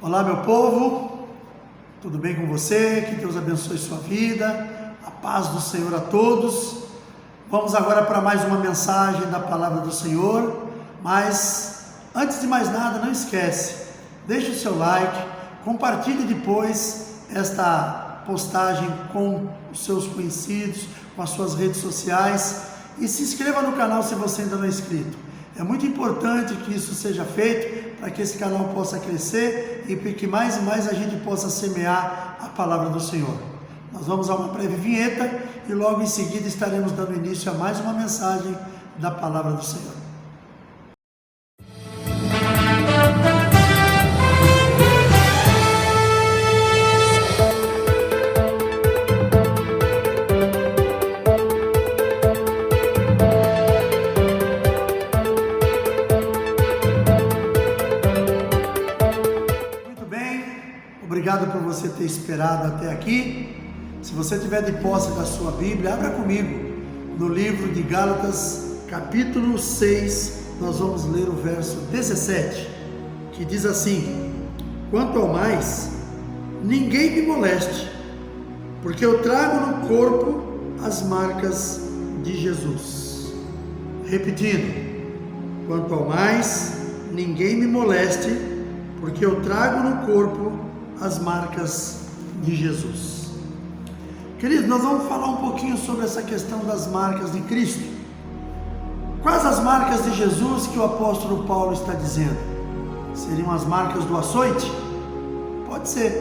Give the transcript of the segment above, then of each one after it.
Olá, meu povo, tudo bem com você? Que Deus abençoe sua vida, a paz do Senhor a todos. Vamos agora para mais uma mensagem da palavra do Senhor, mas antes de mais nada, não esquece, deixe o seu like, compartilhe depois esta postagem com os seus conhecidos, com as suas redes sociais e se inscreva no canal se você ainda não é inscrito. É muito importante que isso seja feito para que esse canal possa crescer e para que mais e mais a gente possa semear a palavra do Senhor. Nós vamos a uma breve vinheta e logo em seguida estaremos dando início a mais uma mensagem da palavra do Senhor. Obrigado por você ter esperado até aqui. Se você tiver de posse da sua Bíblia, abra comigo no livro de Gálatas, capítulo 6, nós vamos ler o verso 17, que diz assim: quanto ao mais, ninguém me moleste, porque eu trago no corpo as marcas de Jesus. Repetindo, quanto ao mais, ninguém me moleste, porque eu trago no corpo as marcas de Jesus. Queridos, nós vamos falar um pouquinho sobre essa questão das marcas de Cristo. Quais as marcas de Jesus que o apóstolo Paulo está dizendo? Seriam as marcas do açoite? Pode ser,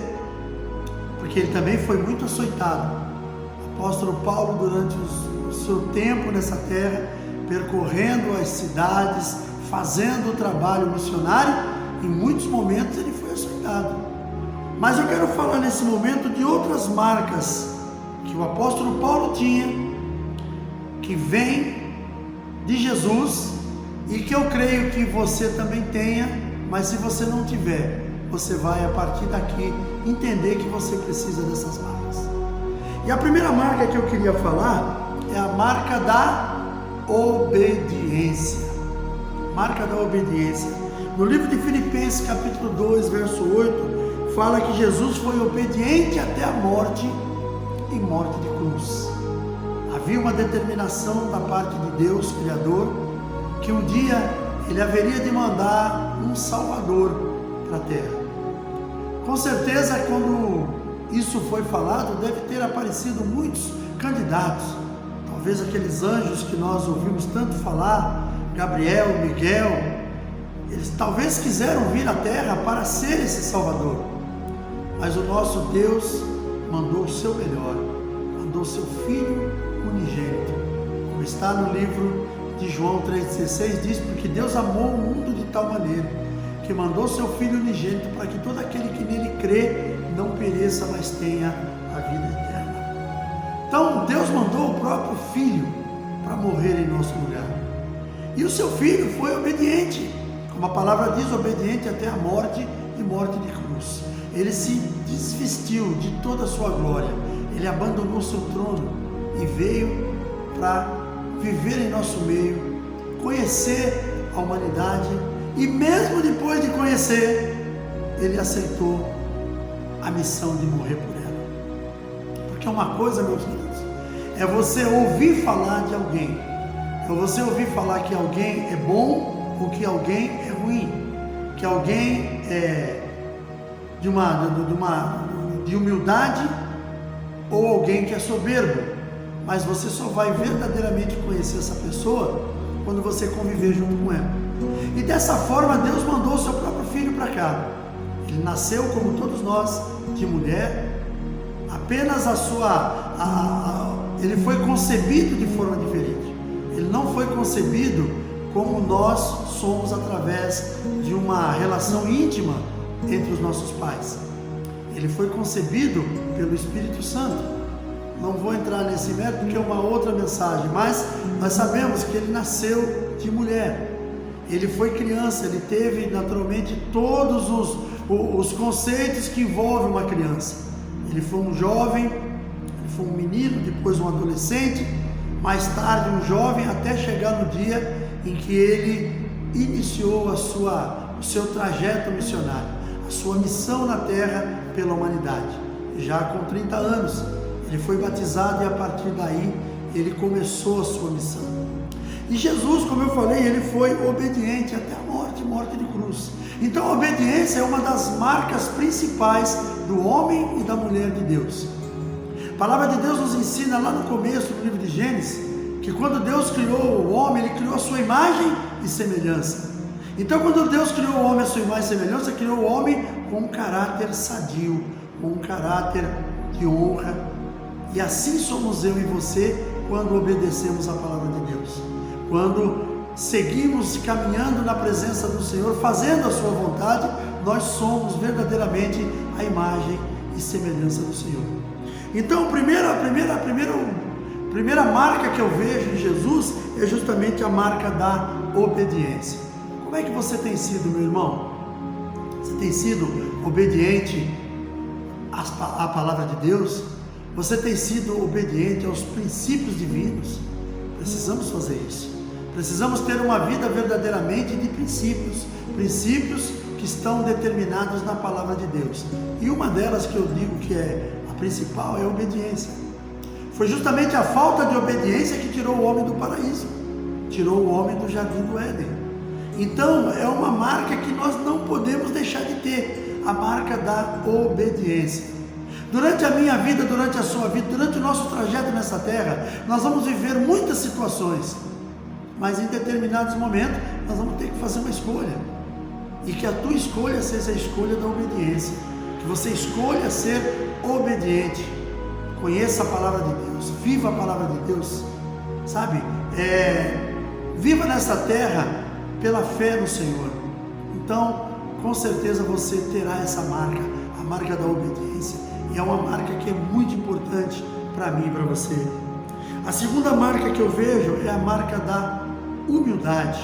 porque ele também foi muito açoitado. O apóstolo Paulo, durante o seu tempo nessa terra, percorrendo as cidades, fazendo o trabalho missionário, em muitos momentos ele foi açoitado. Mas eu quero falar nesse momento de outras marcas que o apóstolo Paulo tinha, que vem de Jesus e que eu creio que você também tenha, mas se você não tiver, você vai a partir daqui entender que você precisa dessas marcas. E a primeira marca que eu queria falar é a marca da obediência. Marca da obediência. No livro de Filipenses, capítulo 2, verso 8, fala que Jesus foi obediente até a morte e morte de cruz. Havia uma determinação da parte de Deus, Criador, que um dia Ele haveria de mandar um Salvador para a terra. Com certeza, quando isso foi falado, deve ter aparecido muitos candidatos. Talvez aqueles anjos que nós ouvimos tanto falar, Gabriel, Miguel, eles talvez quiseram vir à terra para ser esse Salvador. Mas o nosso Deus mandou o seu melhor, mandou o seu Filho unigênito. Como está no livro de João 3,16, diz: porque Deus amou o mundo de tal maneira, que mandou o seu Filho unigênito, para que todo aquele que nele crê, não pereça, mas tenha a vida eterna. Então Deus mandou o próprio Filho para morrer em nosso lugar. E o seu Filho foi obediente, como a palavra diz, obediente até a morte e morte de cruz. Ele se desvestiu de toda a sua glória, ele abandonou seu trono e veio para viver em nosso meio, conhecer a humanidade, e mesmo depois de conhecer, ele aceitou a missão de morrer por ela. Porque uma coisa, meus queridos, é você ouvir falar de alguém, é você ouvir falar que alguém é bom ou que alguém é ruim, que alguém é de humildade ou alguém que é soberbo, mas você só vai verdadeiramente conhecer essa pessoa quando você conviver junto com ela. E dessa forma Deus mandou o seu próprio Filho para cá. Ele nasceu como todos nós, de mulher, apenas ele foi concebido de forma diferente. Ele não foi concebido como nós somos através de uma relação íntima entre os nossos pais. Ele foi concebido pelo Espírito Santo. Não vou entrar nesse mérito porque é uma outra mensagem, mas nós sabemos que ele nasceu de mulher. Ele foi criança, ele teve naturalmente todos os conceitos que envolvem uma criança. Ele foi um jovem, ele foi um menino, depois um adolescente, mais tarde um jovem, até chegar no dia em que ele iniciou o seu trajeto missionário. a sua missão na terra pela humanidade. Já com 30 anos, ele foi batizado e a partir daí ele começou a sua missão. E Jesus, como eu falei, ele foi obediente até a morte de cruz. Então a obediência é uma das marcas principais do homem e da mulher de Deus. A palavra de Deus nos ensina lá no começo do livro de Gênesis, que quando Deus criou o homem, ele criou a sua imagem e semelhança. Então quando Deus criou o homem a sua imagem e semelhança, criou o homem com um caráter sadio, com um caráter de honra. E assim somos eu e você quando obedecemos a palavra de Deus. Quando seguimos caminhando na presença do Senhor, fazendo a sua vontade, nós somos verdadeiramente a imagem e semelhança do Senhor. Então a primeira marca que eu vejo em Jesus é justamente a marca da obediência. Como é que você tem sido, meu irmão? Você tem sido obediente à palavra de Deus? Você tem sido obediente aos princípios divinos? Precisamos fazer isso. Precisamos ter uma vida verdadeiramente de princípios que estão determinados na palavra de Deus. E uma delas que eu digo que é a principal é a obediência. Foi justamente a falta de obediência que tirou o homem do paraíso, tirou o homem do jardim do Éden. Então é uma marca que nós não podemos deixar de ter, a marca da obediência. Durante a minha vida, durante a sua vida, durante o nosso trajeto nessa terra, nós vamos viver muitas situações, mas em determinados momentos nós vamos ter que fazer uma escolha, e que a tua escolha seja a escolha da obediência, que você escolha ser obediente. Conheça a palavra de Deus, viva a palavra de Deus, sabe? Viva nessa terra pela fé no Senhor. Então, com certeza você terá essa marca, a marca da obediência, e é uma marca que é muito importante para mim e para você. A segunda marca que eu vejo é a marca da humildade.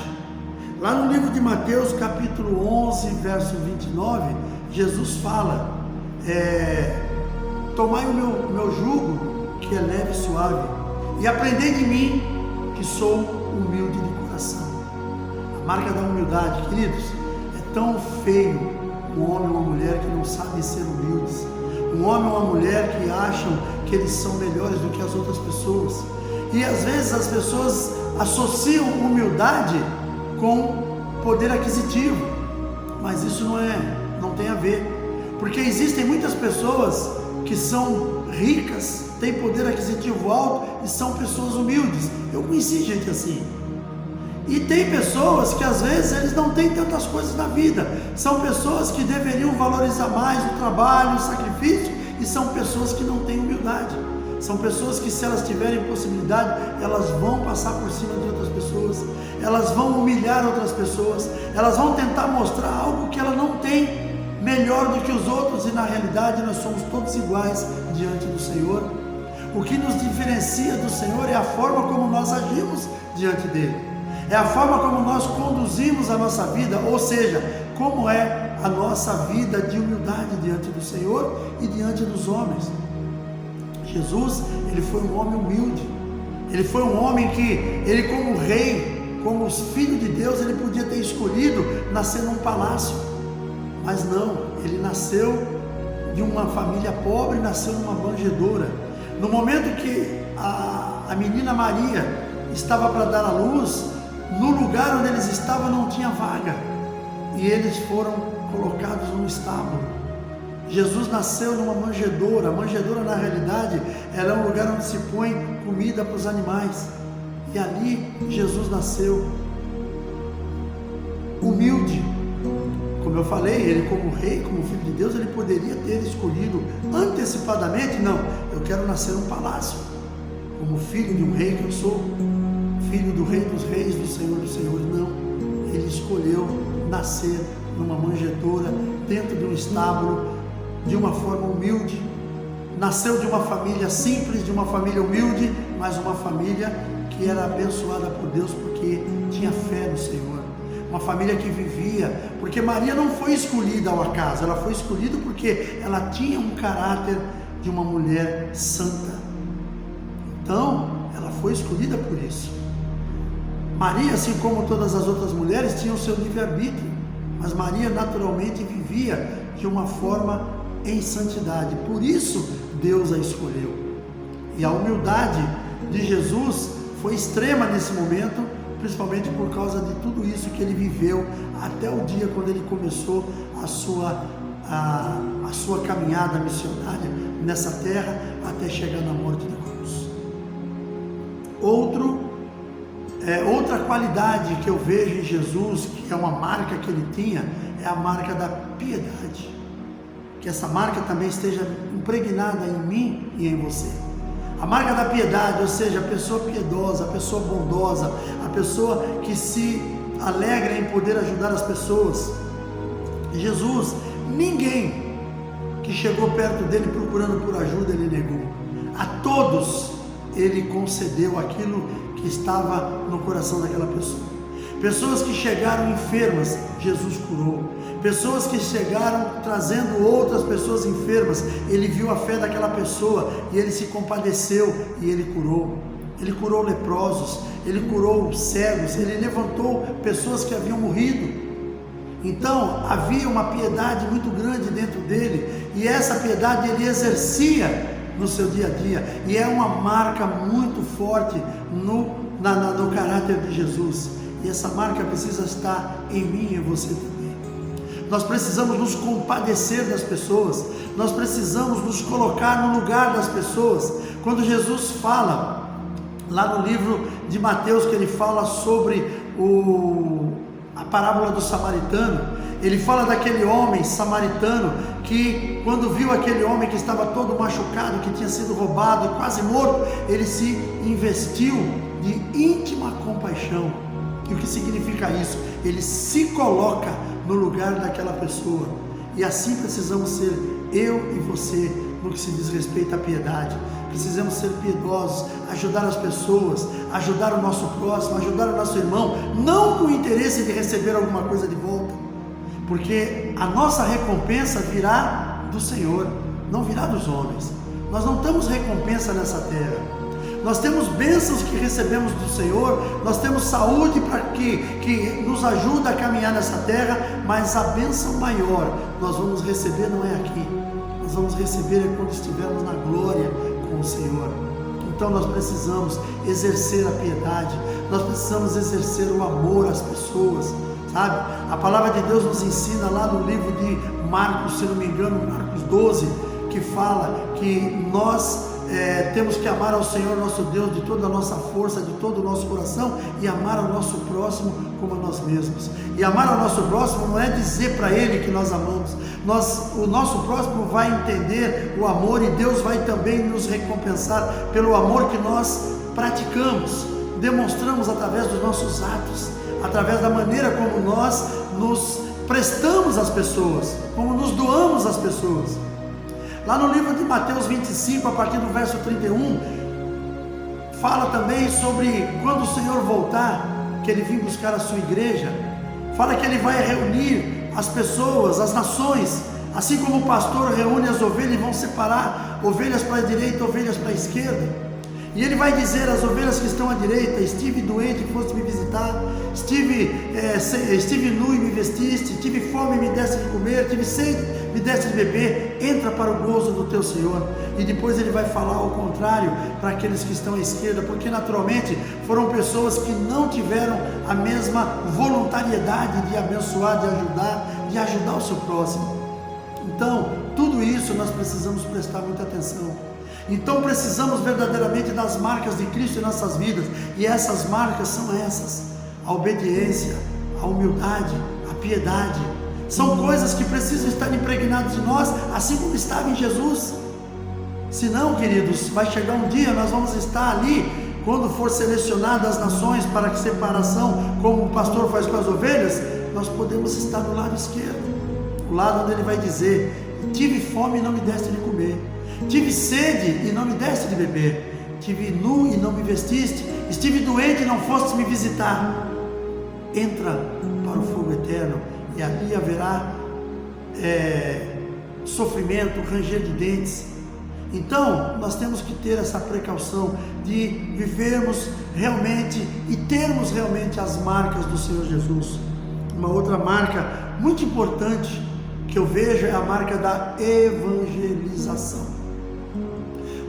Lá no livro de Mateus, capítulo 11, verso 29, Jesus fala: tomai o meu jugo, que é leve e suave, e aprendei de mim, que sou humilde de coração. A marca da humildade, queridos, é tão feio um homem ou uma mulher que não sabem ser humildes, um homem ou uma mulher que acham que eles são melhores do que as outras pessoas. E às vezes as pessoas associam humildade com poder aquisitivo, mas isso não tem a ver, porque existem muitas pessoas que são ricas, têm poder aquisitivo alto e são pessoas humildes. Eu conheci gente assim. E tem pessoas que às vezes eles não têm tantas coisas na vida, são pessoas que deveriam valorizar mais o trabalho, o sacrifício, e são pessoas que não têm humildade. São pessoas que, se elas tiverem possibilidade, elas vão passar por cima de outras pessoas, elas vão humilhar outras pessoas, elas vão tentar mostrar algo que ela não tem melhor do que os outros, e na realidade nós somos todos iguais diante do Senhor. O que nos diferencia do Senhor é a forma como nós agimos diante dele, é a forma como nós conduzimos a nossa vida, ou seja, como é a nossa vida de humildade diante do Senhor e diante dos homens. Jesus, ele foi um homem humilde, ele foi um homem que, ele como rei, como filho de Deus, ele podia ter escolhido nascer num palácio, mas não, ele nasceu de uma família pobre, nasceu numa manjedoura. No momento que a menina Maria estava para dar à luz, no lugar onde eles estavam não tinha vaga, e eles foram colocados num estábulo. Jesus nasceu numa manjedoura. A manjedoura, na realidade, ela é um lugar onde se põe comida para os animais, e ali Jesus nasceu humilde. Como eu falei, ele como rei, como filho de Deus, ele poderia ter escolhido antecipadamente: não, eu quero nascer num palácio, como filho de um rei que eu sou, filho do rei dos reis, do Senhor dos senhores. Não, ele escolheu nascer numa manjedoura, dentro de um estábulo, de uma forma humilde. Nasceu de uma família simples, de uma família humilde, mas uma família que era abençoada por Deus, porque tinha fé no Senhor. Uma família que vivia, porque Maria não foi escolhida ao acaso, ela foi escolhida porque ela tinha um caráter de uma mulher santa. Então, ela foi escolhida por isso. Maria, assim como todas as outras mulheres, tinha o seu livre-arbítrio, mas Maria naturalmente vivia de uma forma em santidade. Por isso Deus a escolheu. E a humildade de Jesus foi extrema nesse momento, principalmente por causa de tudo isso que ele viveu até o dia quando ele começou a sua caminhada missionária nessa terra, até chegar na morte da cruz. Outra qualidade que eu vejo em Jesus, que é uma marca que ele tinha, é a marca da piedade. Que essa marca também esteja impregnada em mim e em você. A marca da piedade, ou seja, a pessoa piedosa, a pessoa bondosa, a pessoa que se alegra em poder ajudar as pessoas. Jesus, ninguém que chegou perto dele procurando por ajuda, ele negou. A todos ele concedeu aquilo que estava no coração daquela pessoa. Pessoas que chegaram enfermas, Jesus curou. Pessoas que chegaram trazendo outras pessoas enfermas, ele viu a fé daquela pessoa e ele se compadeceu e ele curou. Ele curou leprosos, ele curou cegos, ele levantou pessoas que haviam morrido. Então havia uma piedade muito grande dentro dele, e essa piedade ele exercia no seu dia a dia, e é uma marca muito forte no caráter de Jesus. E essa marca precisa estar em mim e em você também. Nós precisamos nos compadecer das pessoas, nós precisamos nos colocar no lugar das pessoas. Quando Jesus fala, lá no livro de Mateus, que ele fala sobre a parábola do samaritano, ele fala daquele homem samaritano que, quando viu aquele homem que estava todo machucado, que tinha sido roubado e quase morto, ele se investiu de íntima compaixão. E o que significa isso? Ele se coloca no lugar daquela pessoa. E assim precisamos ser eu e você no que se diz respeito à piedade. Precisamos ser piedosos, ajudar as pessoas, ajudar o nosso próximo, ajudar o nosso irmão, não com o interesse de receber alguma coisa de volta, porque a nossa recompensa virá do Senhor, não virá dos homens. Nós não temos recompensa nessa terra. Nós temos bênçãos que recebemos do Senhor, nós temos saúde para que nos ajuda a caminhar nessa terra, mas a bênção maior nós vamos receber não é aqui, nós vamos receber quando estivermos na glória com o Senhor. Então nós precisamos exercer a piedade, nós precisamos exercer o amor às pessoas, sabe? A palavra de Deus nos ensina lá no livro de Marcos, se não me engano, Marcos 12, que fala que nós temos que amar ao Senhor nosso Deus de toda a nossa força, de todo o nosso coração, e amar ao nosso próximo como a nós mesmos. E amar ao nosso próximo não é dizer para ele que nós amamos. O nosso próximo vai entender o amor, e Deus vai também nos recompensar pelo amor que nós praticamos, demonstramos através dos nossos atos, através da maneira como nós nos prestamos às pessoas, como nos doamos às pessoas. Lá no livro de Mateus 25, a partir do verso 31, fala também sobre quando o Senhor voltar, que ele vem buscar a sua igreja. Fala que ele vai reunir as pessoas, as nações, assim como o pastor reúne as ovelhas e vão separar ovelhas para a direita, ovelhas para a esquerda. E ele vai dizer às ovelhas que estão à direita: estive doente e foste me visitar, estive nu e me vestiste, tive fome e me deste de comer, tive sede, me deste de beber, entra para o gozo do teu Senhor. E depois ele vai falar ao contrário para aqueles que estão à esquerda, porque naturalmente foram pessoas que não tiveram a mesma voluntariedade de abençoar, de ajudar o seu próximo. Então, tudo isso nós precisamos prestar muita atenção. Então precisamos verdadeiramente das marcas de Cristo em nossas vidas, e essas marcas são essas: a obediência, a humildade, a piedade. São coisas que precisam estar impregnadas de nós, assim como estava em Jesus. Senão, queridos, vai chegar um dia, nós vamos estar ali, quando for selecionadas as nações para a separação, como o pastor faz com as ovelhas, nós podemos estar no lado esquerdo, o lado onde ele vai dizer: tive fome e não me deste de comer, tive sede e não me deste de beber, tive nu e não me vestiste, estive doente e não fostes me visitar. Entra para o fogo eterno, e ali haverá sofrimento, ranger de dentes. Então nós temos que ter essa precaução de vivermos realmente e termos realmente as marcas do Senhor Jesus. Uma outra marca muito importante que eu vejo é a marca da evangelização.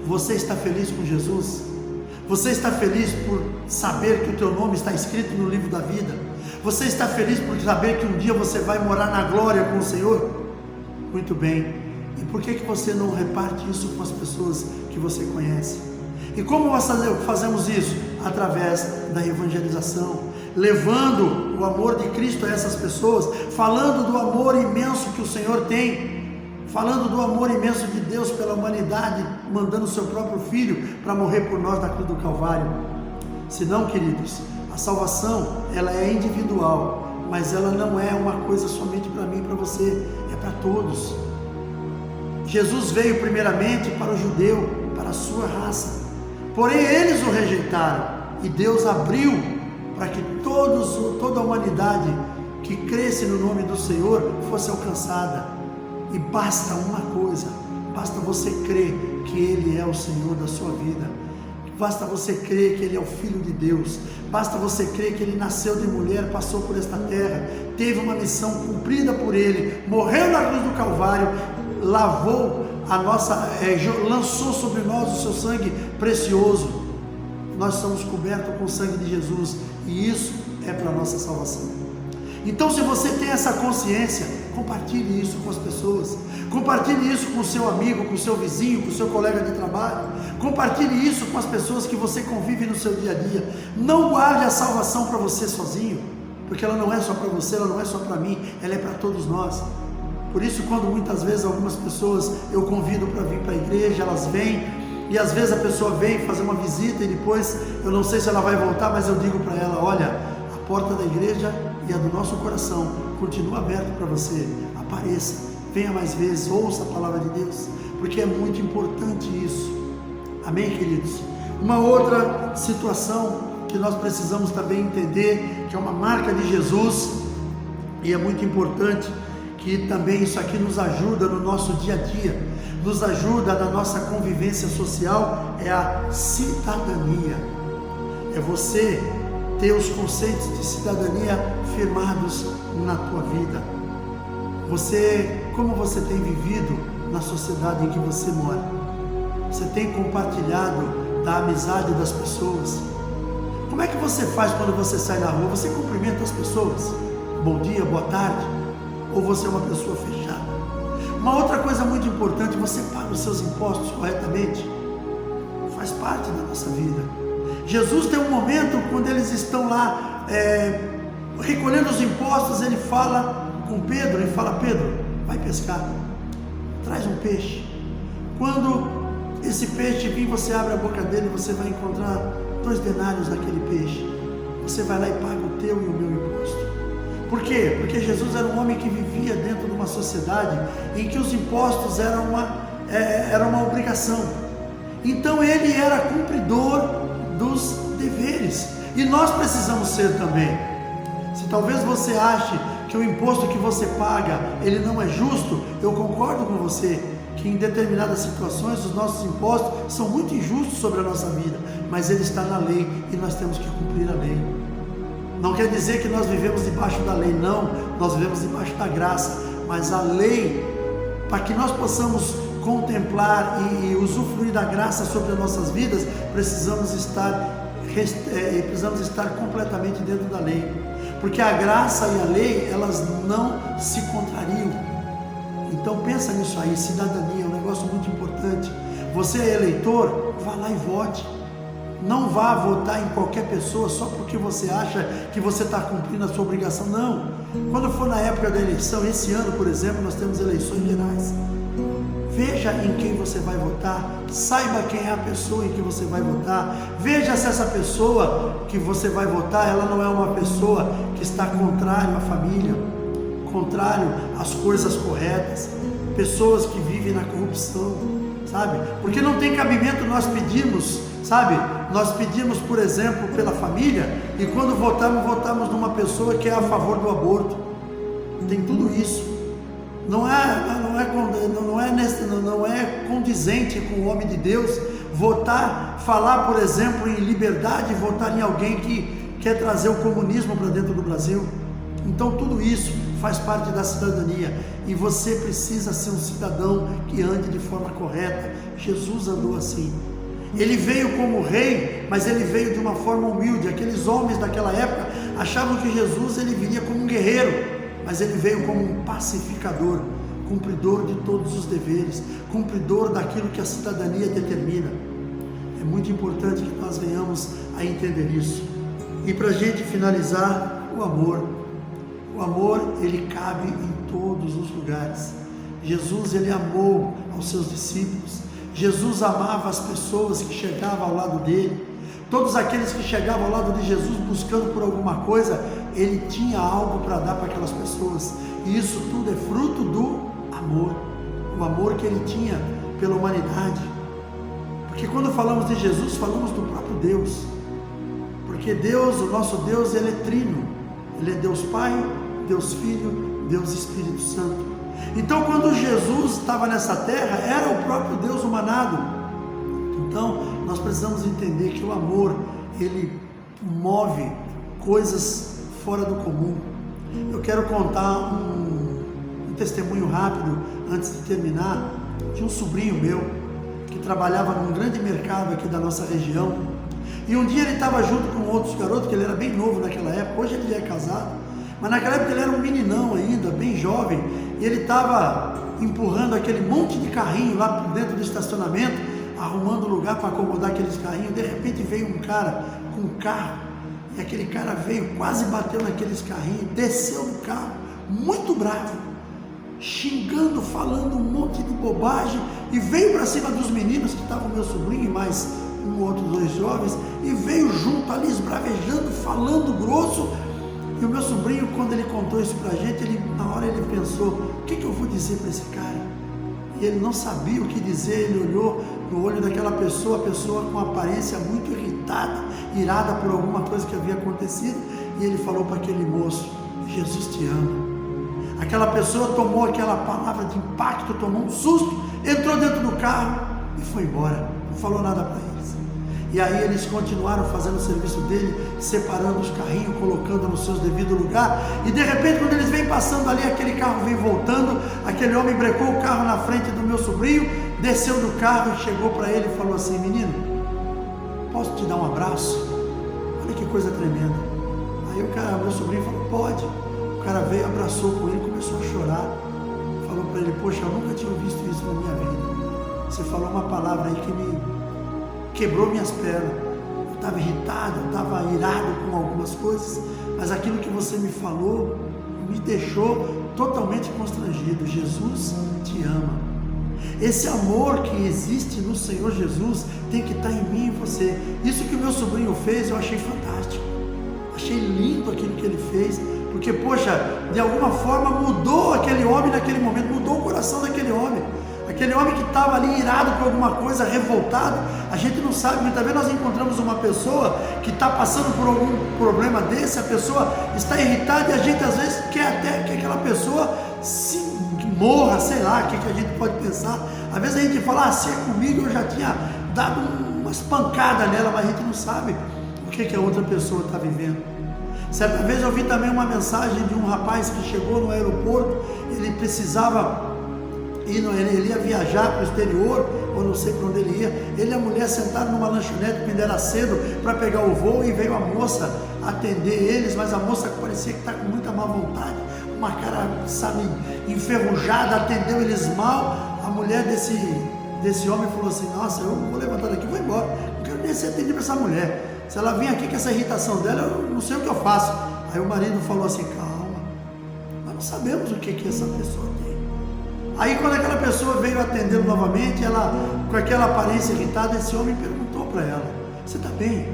Você está feliz com Jesus? Você está feliz por saber que o teu nome está escrito no livro da vida? Você está feliz por saber que um dia você vai morar na glória com o Senhor? Muito bem. E por que você não reparte isso com as pessoas que você conhece? E como nós fazemos isso? Através da evangelização, levando o amor de Cristo a essas pessoas, falando do amor imenso que o Senhor tem, falando do amor imenso de Deus pela humanidade, mandando o seu próprio Filho para morrer por nós na cruz do Calvário. Se não, queridos, a salvação, ela é individual, mas ela não é uma coisa somente para mim e para você, é para todos. Jesus veio primeiramente para o judeu, para a sua raça, porém eles o rejeitaram, e Deus abriu para que toda a humanidade que cresce no nome do Senhor fosse alcançada. E basta uma coisa, basta você crer que Ele é o Senhor da sua vida, basta você crer que Ele é o Filho de Deus, basta você crer que Ele nasceu de mulher, passou por esta terra, teve uma missão cumprida por Ele, morreu na cruz do Calvário, lavou a nossa, lançou sobre nós o seu sangue precioso. Nós somos cobertos com o sangue de Jesus, e isso é para a nossa salvação. Então, se você tem essa consciência, compartilhe isso com as pessoas, compartilhe isso com o seu amigo, com o seu vizinho, com o seu colega de trabalho, compartilhe isso com as pessoas que você convive no seu dia a dia. Não guarde a salvação para você sozinho, porque ela não é só para você, ela não é só para mim, ela é para todos nós. Por isso, quando muitas vezes algumas pessoas eu convido para vir para a igreja, elas vêm, e às vezes a pessoa vem fazer uma visita e depois eu não sei se ela vai voltar, mas eu digo para ela: olha, a porta da igreja e a do nosso coração continua aberta para você. Apareça, venha mais vezes, ouça a palavra de Deus, porque é muito importante isso. Amém, queridos? Uma outra situação que nós precisamos também entender, que é uma marca de Jesus, e é muito importante, que também isso aqui nos ajuda no nosso dia a dia, nos ajuda na nossa convivência social, é a cidadania. É você ter os conceitos de cidadania firmados na tua vida. Como você tem vivido na sociedade em que você mora? Você tem compartilhado da amizade das pessoas? Como é que você faz quando você sai na rua? Você cumprimenta as pessoas? Bom dia, boa tarde? Ou você é uma pessoa fechada? Uma outra coisa muito importante: você paga os seus impostos corretamente? Faz parte da nossa vida. Jesus tem um momento quando eles estão lá recolhendo os impostos, ele fala com Pedro, ele fala: Pedro, vai pescar, traz um peixe. Quando esse peixe vir, você abre a boca dele, você vai encontrar 2 denários daquele peixe. Você vai lá e paga o teu e o meu imposto. Por quê? Porque Jesus era um homem que vivia dentro de uma sociedade em que os impostos eram uma obrigação. Então ele era cumpridor dos deveres, e nós precisamos ser também. Se talvez você ache que o imposto que você paga, ele não é justo, eu concordo com você que em determinadas situações os nossos impostos são muito injustos sobre a nossa vida, mas ele está na lei e nós temos que cumprir a lei. Não quer dizer que nós vivemos debaixo da lei, não, nós vivemos debaixo da graça, mas a lei, para que nós possamos contemplar e usufruir da graça sobre as nossas vidas, precisamos estar completamente dentro da lei, porque a graça e a lei, elas não se contrariam. Então pensa nisso aí. Cidadania é um negócio muito importante. Você é eleitor, vá lá e vote. Não vá votar em qualquer pessoa só porque você acha que você está cumprindo a sua obrigação. Não. Quando for na época da eleição, esse ano, por exemplo, nós temos eleições gerais. Veja em quem você vai votar, saiba quem é a pessoa em que você vai votar, veja se essa pessoa que você vai votar, ela não é uma pessoa que está contrário à família, contrário às coisas corretas, pessoas que vivem na corrupção, sabe? Porque não tem cabimento nós pedirmos, sabe? Nós pedimos, por exemplo, pela família, e quando votamos numa pessoa que é a favor do aborto. Tem tudo isso. Não é condizente com o homem de Deus falar, por exemplo, em liberdade, votar em alguém que quer trazer o comunismo para dentro do Brasil. Então tudo isso faz parte da cidadania, e você precisa ser um cidadão que ande de forma correta. Jesus andou assim. Ele veio como rei, mas ele veio de uma forma humilde. Aqueles homens daquela época achavam que Jesus ele viria como um guerreiro, mas ele veio como um pacificador, cumpridor de todos os deveres, cumpridor daquilo que a cidadania determina. É muito importante que nós venhamos a entender isso. E para a gente finalizar, o amor. O amor, ele cabe em todos os lugares. Jesus, ele amou aos seus discípulos. Jesus amava as pessoas que chegavam ao lado dele. Todos aqueles que chegavam ao lado de Jesus buscando por alguma coisa, ele tinha algo para dar para aquelas pessoas. E isso tudo é fruto do amor. O amor que ele tinha pela humanidade. Porque quando falamos de Jesus, falamos do próprio Deus. Porque Deus, o nosso Deus, ele é trino. Ele é Deus Pai, Deus Filho, Deus Espírito Santo. Então, quando Jesus estava nessa terra, era o próprio Deus humanado. Então, nós precisamos entender que o amor, ele move coisas fora do comum. Eu quero contar um testemunho rápido, antes de terminar, de um sobrinho meu, que trabalhava num grande mercado aqui da nossa região. E um dia ele estava junto com outros garotos, que ele era bem novo naquela época. Hoje ele já é casado, mas naquela época ele era um meninão ainda, bem jovem. E ele estava empurrando aquele monte de carrinho lá dentro do estacionamento, arrumando lugar para acomodar aqueles carrinhos. De repente veio um cara com um carro, e aquele cara veio, quase bateu naqueles carrinhos, desceu do carro, muito bravo, xingando, falando um monte de bobagem, e veio para cima dos meninos, que estavam meu sobrinho e mais um ou outro, dois jovens, e veio junto ali, esbravejando, falando grosso. E o meu sobrinho, quando ele contou isso pra gente, na hora ele pensou, o que eu vou dizer para esse cara? E ele não sabia o que dizer. Ele olhou no olho daquela pessoa, a pessoa com aparência muito irritada, irada por alguma coisa que havia acontecido, e ele falou para aquele moço, Jesus te ama. Aquela pessoa tomou aquela palavra de impacto, tomou um susto, entrou dentro do carro e foi embora, não falou nada para eles. E aí eles continuaram fazendo o serviço dele, separando os carrinhos, colocando no seu devido lugar, e de repente quando eles vêm passando ali, aquele carro vem voltando, aquele homem brecou o carro na frente do meu sobrinho, desceu do carro e chegou para ele e falou assim, menino, posso te dar um abraço? Olha que coisa tremenda. Aí o cara, meu sobrinho falou, pode. O cara veio, abraçou com ele, começou a chorar, falou para ele, poxa, eu nunca tinha visto isso na minha vida, você falou uma palavra aí que me quebrou minhas pernas. Eu estava irritado, eu estava irado com algumas coisas, mas aquilo que você me falou me deixou totalmente constrangido. Jesus te ama. Esse amor que existe no Senhor Jesus tem que estar em mim e em você. Isso que o meu sobrinho fez, eu achei fantástico. Achei lindo aquilo que ele fez, porque, poxa, de alguma forma mudou aquele homem naquele momento, mudou o coração daquele homem. Aquele homem que estava ali irado por alguma coisa, revoltado. A gente não sabe, muitas vezes nós encontramos uma pessoa que está passando por algum problema desse, a pessoa está irritada, e a gente às vezes quer até que aquela pessoa se morra, sei lá, o que a gente pode pensar. Às vezes a gente fala, se é comigo eu já tinha dado umas pancadas nela, mas a gente não sabe o que a outra pessoa está vivendo. Certa vez eu vi também uma mensagem de um rapaz que chegou no aeroporto, ele precisava, ele ia viajar para o exterior, ou não sei para onde ele ia, ele e a mulher sentaram numa lanchonete, quando era cedo, para pegar o voo, e veio a moça atender eles, mas a moça parecia que está com muita má vontade, uma cara, sabe, enferrujada, atendeu eles mal. A mulher desse homem falou assim, nossa, eu vou levantar daqui e vou embora, não quero nem ser atendido por essa mulher, se ela vir aqui com essa irritação dela, eu não sei o que eu faço. Aí o marido falou assim, calma, nós não sabemos o que essa pessoa tem. Aí quando aquela pessoa veio atendê-lo novamente, ela com aquela aparência irritada, esse homem perguntou para ela, você está bem?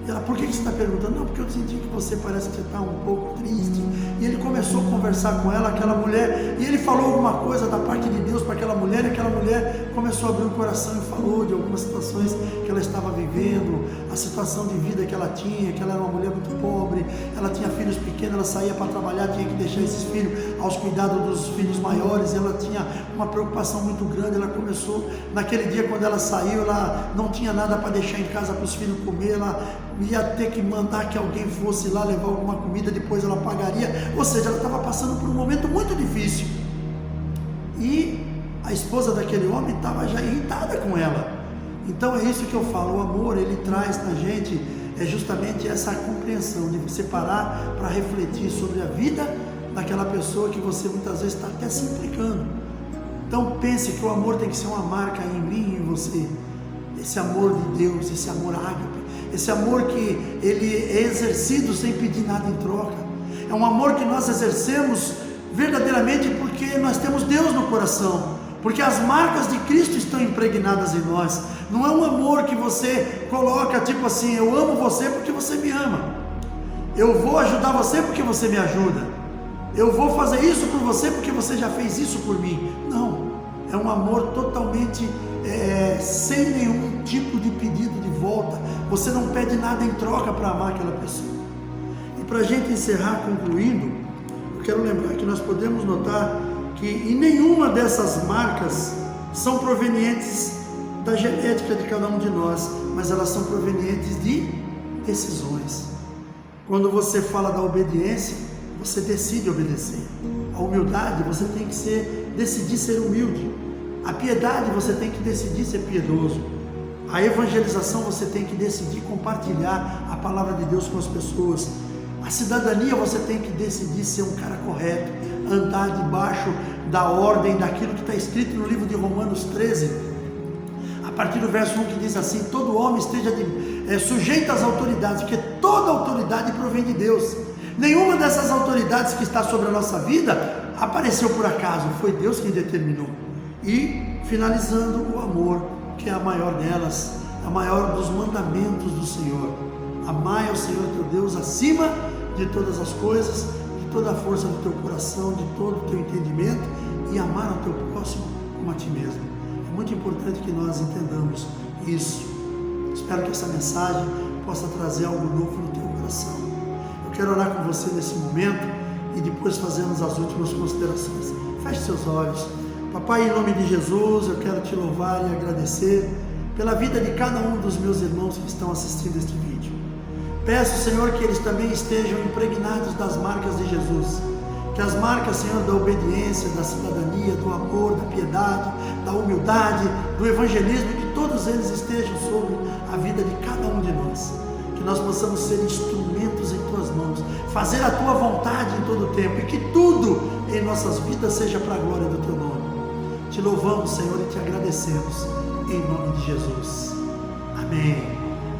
E ela, por que você está perguntando? Não, porque eu senti que você parece que está um pouco triste. E ele começou a conversar com ela, aquela mulher, e ele falou alguma coisa da parte de Deus para aquela mulher, e aquela mulher começou começou a abrir o coração e falou de algumas situações que ela estava vivendo, a situação de vida que ela tinha, que ela era uma mulher muito pobre, ela tinha filhos pequenos, ela saía para trabalhar, tinha que deixar esses filhos aos cuidados dos filhos maiores, ela tinha uma preocupação muito grande. Ela começou, naquele dia quando ela saiu, ela não tinha nada para deixar em casa para os filhos comer, ela ia ter que mandar que alguém fosse lá levar alguma comida, depois ela pagaria, ou seja, ela estava passando por um momento muito difícil. E a esposa daquele homem estava já irritada com ela. Então é isso que eu falo, o amor, ele traz na gente justamente essa compreensão de você parar para refletir sobre a vida daquela pessoa que você muitas vezes está até se implicando. Então pense que o amor tem que ser uma marca em mim e em você, esse amor de Deus, esse amor ágape, esse amor que ele é exercido sem pedir nada em troca, é um amor que nós exercemos verdadeiramente porque nós temos Deus no coração, porque as marcas de Cristo estão impregnadas em nós. Não é um amor que você coloca tipo assim, eu amo você porque você me ama, eu vou ajudar você porque você me ajuda, eu vou fazer isso por você porque você já fez isso por mim. Não, é um amor totalmente sem nenhum tipo de pedido de volta, você não pede nada em troca para amar aquela pessoa. E para a gente encerrar, concluindo, eu quero lembrar que nós podemos notar que em nenhuma dessas marcas são provenientes da genética de cada um de nós, mas elas são provenientes de decisões. Quando você fala da obediência, você decide obedecer. A humildade, você tem que decidir ser humilde. A piedade, você tem que decidir ser piedoso. A evangelização, você tem que decidir compartilhar a palavra de Deus com as pessoas. A cidadania, você tem que decidir ser um cara correto, andar debaixo da ordem daquilo que está escrito no livro de Romanos 13, a partir do verso 1, que diz assim: todo homem esteja sujeito às autoridades, porque toda autoridade provém de Deus. Nenhuma dessas autoridades que está sobre a nossa vida apareceu por acaso, foi Deus quem determinou. E finalizando, o amor, que é a maior delas, a maior dos mandamentos do Senhor: amai ao Senhor teu Deus acima de todas as coisas, de toda a força do teu coração, de todo o teu entendimento, e amar ao teu próximo como a ti mesmo. É muito importante que nós entendamos isso. Espero que essa mensagem possa trazer algo novo no teu coração. Eu quero orar com você nesse momento e depois fazermos as últimas considerações. Feche seus olhos. Papai, em nome de Jesus, eu quero te louvar e agradecer pela vida de cada um dos meus irmãos que estão assistindo este vídeo. Peço, Senhor, que eles também estejam impregnados das marcas de Jesus, que as marcas, Senhor, da obediência, da cidadania, do amor, da piedade, da humildade, do evangelismo, que todos eles estejam sobre a vida de cada um de nós, que nós possamos ser instrumentos em Tuas mãos, fazer a Tua vontade em todo o tempo, e que tudo em nossas vidas seja para a glória do Teu nome. Te louvamos, Senhor, e te agradecemos, em nome de Jesus. Amém.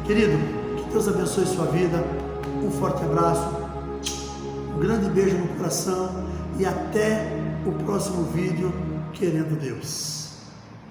Querido, que Deus abençoe sua vida, um forte abraço, um grande beijo no coração e até o próximo vídeo, querendo Deus.